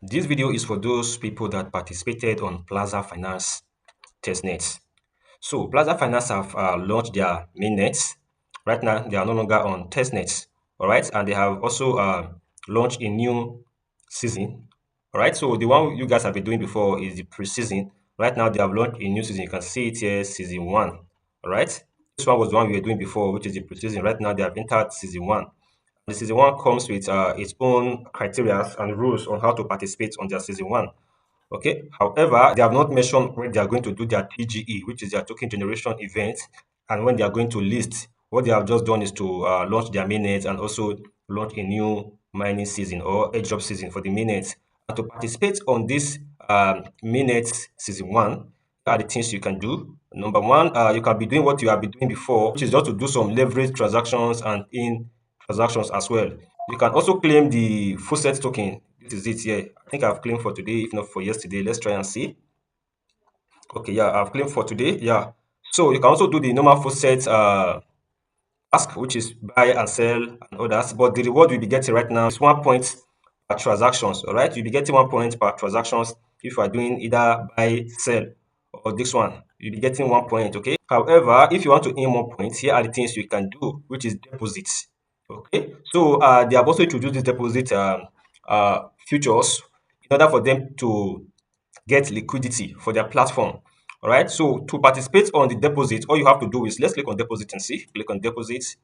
This video is for those people that participated on Plaza Finance testnet. So Plaza Finance have launched their mainnet. Right now, they are no longer on testnet. All right, and they have also launched a new season. All right, so the one you guys have been doing before is the pre-season. Right now, they have launched a new season. You can see it here, season one. All right, this one was the one we were doing before, which is the pre-season. Right now, they have entered season one. The season one comes with its own criteria and rules on how to participate on their season one. Okay. However, they have not mentioned when they are going to do their TGE, which is their token generation event, and when they are going to list. What they have just done is to launch their mainnet and also launch a new mining season or airdrop season for the mainnet. And to participate on this mainnet season one, are the things you can do. Number one, you can be doing what you have been doing before, which is just to do some leverage transactions and in transactions as well. You can also claim the full set token. This is it here. I think I've claimed for today, if not for yesterday. Let's try and see. Okay, yeah, I've claimed for today. Yeah. So you can also do the normal full set ask, which is buy and sell and others. But the reward you'll be getting right now is 1 point per transactions. All right, you'll be getting 1 point per transactions if you are doing either buy, sell, or this one. You'll be getting 1 point. Okay. However, if you want to earn more points, here are the things you can do, which is deposits. Okay. So they have also introduced this deposit futures in order for them to get liquidity for their platform. All right. So to participate on the deposit, all you have to do is let's click on deposit and see. Click on deposit.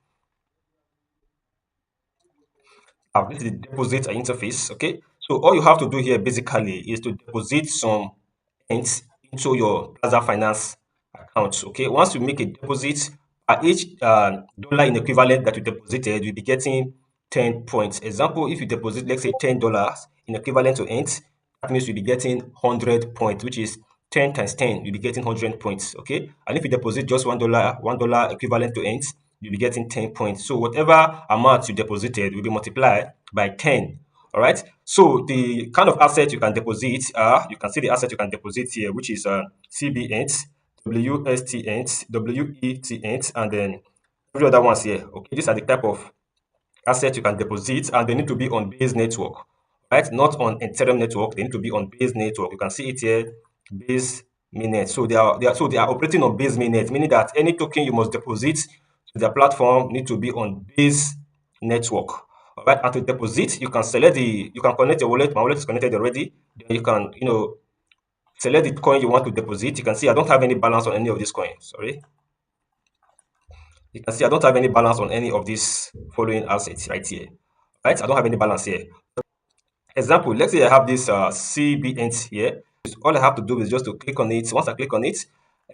This is the deposit interface. Okay. So all you have to do here basically is to deposit some points into your Plaza Finance account. Okay. Once you make a deposit, each dollar in equivalent that you deposited, you'll be getting 10 points. Example, if you deposit, let's say $10 in equivalent to ENT, that means you'll be getting 100 points, which is 10 times 10, you'll be getting 100 points. Okay. And if you deposit just $1 equivalent to ENT, you'll be getting 10 points. So whatever amount you deposited will be multiplied by 10. All right. So the kind of asset you can deposit, you can see the asset you can deposit here, which is CBNT, WSTNT, WETNT, and then every other ones here. Okay. These are the type of asset you can deposit, and they need to be on base network, right? Not on Ethereum network. They need to be on base network. You can see it here, base mainnet. So they are operating on base mainnet, meaning that any token you must deposit to their platform need to be on base network. All right, and to deposit, you can select you can connect your wallet. My wallet is connected already. Then you can, select the coin you want to deposit. You can see I don't have any balance on any of these coins. Sorry. You can see I don't have any balance on any of these following assets right here. Right? I don't have any balance here. Example, let's say I have this CBNT here. All I have to do is just to click on it. Once I click on it,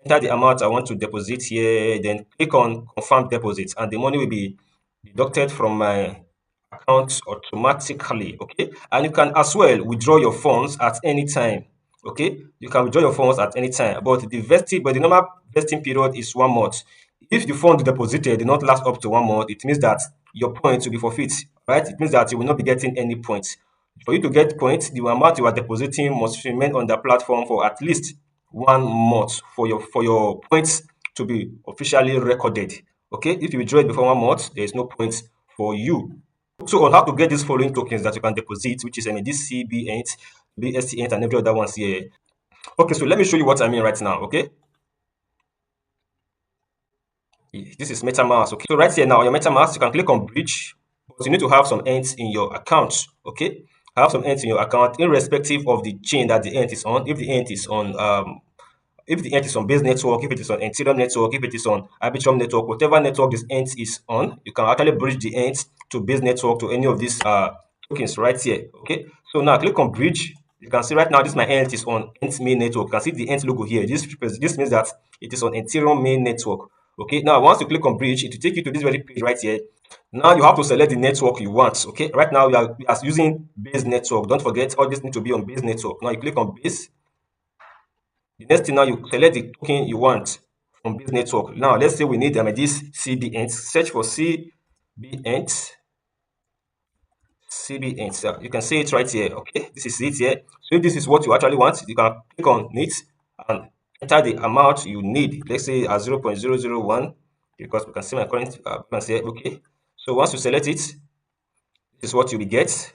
enter the amount I want to deposit here, then click on confirm deposit, and the money will be deducted from my account automatically. Okay, and you can as well withdraw your funds at any time. Okay, you can withdraw your funds at any time, but the normal vesting period is 1 month. If the fund deposited did not last up to 1 month, it means that your points will be forfeit. Right? It means that you will not be getting any points. For you to get points, the amount you are depositing must remain on the platform for at least 1 month for your points to be officially recorded. Okay, if you withdraw it before 1 month, there is no points for you. So on how to get these following tokens that you can deposit, which is this CB8, BST8, and every other ones here. Okay, so let me show you what I mean right now. Okay, this is MetaMask. Okay, so right here now on your MetaMask, you can click on bridge, but you need to have some ends in your account. Okay, have some ends in your account, irrespective of the chain that the end is on. If the end is on base network, if it is on Ethereum network, if it is on Arbitrum network, whatever network this end is on, you can actually bridge the ends to base network to any of these tokens right here. Okay, so now click on bridge. You can see right now this my end is on Ent main network. You can see the Ent logo here. This means that it is on Ethereum main network. Okay, now once you click on bridge, it will take you to this very page right here. Now you have to select the network you want. Okay, right now we are using base network. Don't forget, all this need to be on base network. Now you click on base. The next thing now you select the token you want from base network. Now let's say we need this CBNT. Search for CBNT. CBNT. So you can see it right here. Okay, this is it here. So if this is what you actually want, you can click on it and enter the amount you need. Let's say 0.001 because we can see my current balance here. Okay, so once you select it, this is what you will get.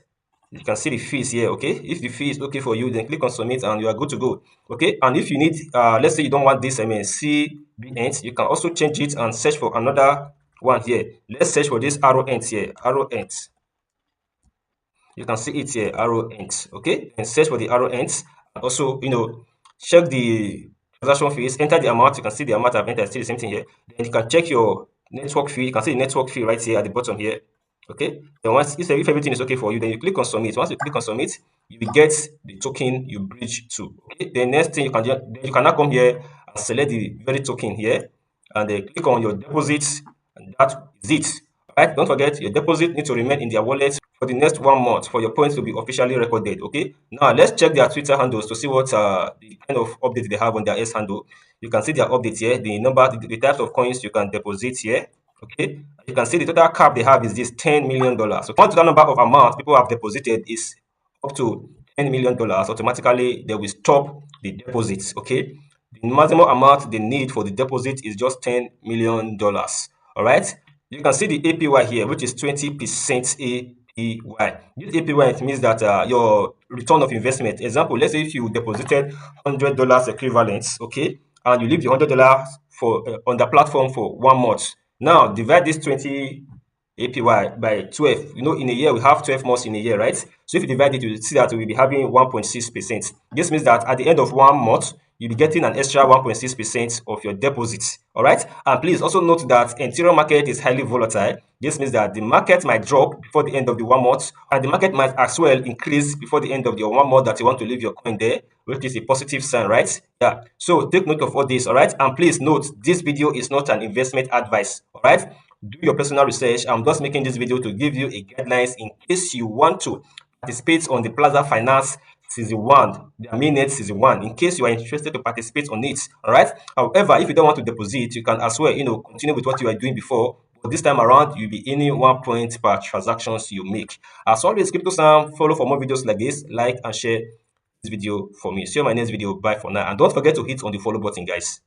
You can see the fees here. Okay, if the fee is okay for you, then click on submit and you are good to go. Okay, and if you need let's say you don't want this CBN, you can also change it and search for another one here. Let's search for this arrow ends here, arrow ends. You can see it here, arrow ends. Okay, and search for the arrow ends. And also, check the transaction fees, enter the amount. You can see the amount I've entered, still the same thing here. Then you can check your network fee. You can see the network fee right here at the bottom here. Okay, then once if everything is okay for you, then you click on submit. Once you click on submit, you will get the token you bridge to. Okay, the next thing then you can now come here and select the very token here, and then click on your deposit, and that is it. Right, don't forget your deposit needs to remain in their wallet for the next 1 month for your points to be officially recorded. Okay, now let's check their Twitter handles to see what the kind of update they have on their S handle. You can see their update here, the number, the types of coins you can deposit here. Okay, you can see the total cap they have is this $10 million. So once the number of amount people have deposited is up to $10 million, automatically they will stop the deposits. Okay, the maximum amount they need for the deposit is just $10 million. All right, you can see the APY here, which is 20% APY. This APY, it means that your return of investment. Example, let's say if you deposited $100 equivalent, okay, and you leave the $100 for on the platform for 1 month. Now divide this 20 APY by 12. In a year we have 12 months in a year, right? So if you divide it, you will see that we will be having 1.6%. This means that at the end of 1 month, you'll be getting an extra 1.6% of your deposits. All right. And please also note that Ethereum market is highly volatile. This means that the market might drop before the end of the 1 month, and the market might as well increase before the end of the 1 month that you want to leave your coin there, which is a positive sign, right? Yeah. So take note of all this, all right? And please note, this video is not an investment advice, all right? Do your personal research. I'm just making this video to give you a guidelines in case you want to participate on the Plaza Finance season 1, the mainnet season 1, in case you are interested to participate on it. All right. However, if you don't want to deposit, you can as well, continue with what you were doing before. But this time around, you'll be earning 1 point per transactions you make. As always, Crypto Sam, follow for more videos like this, like and share this video for me. See you on my next video. Bye for now. And don't forget to hit on the follow button, guys.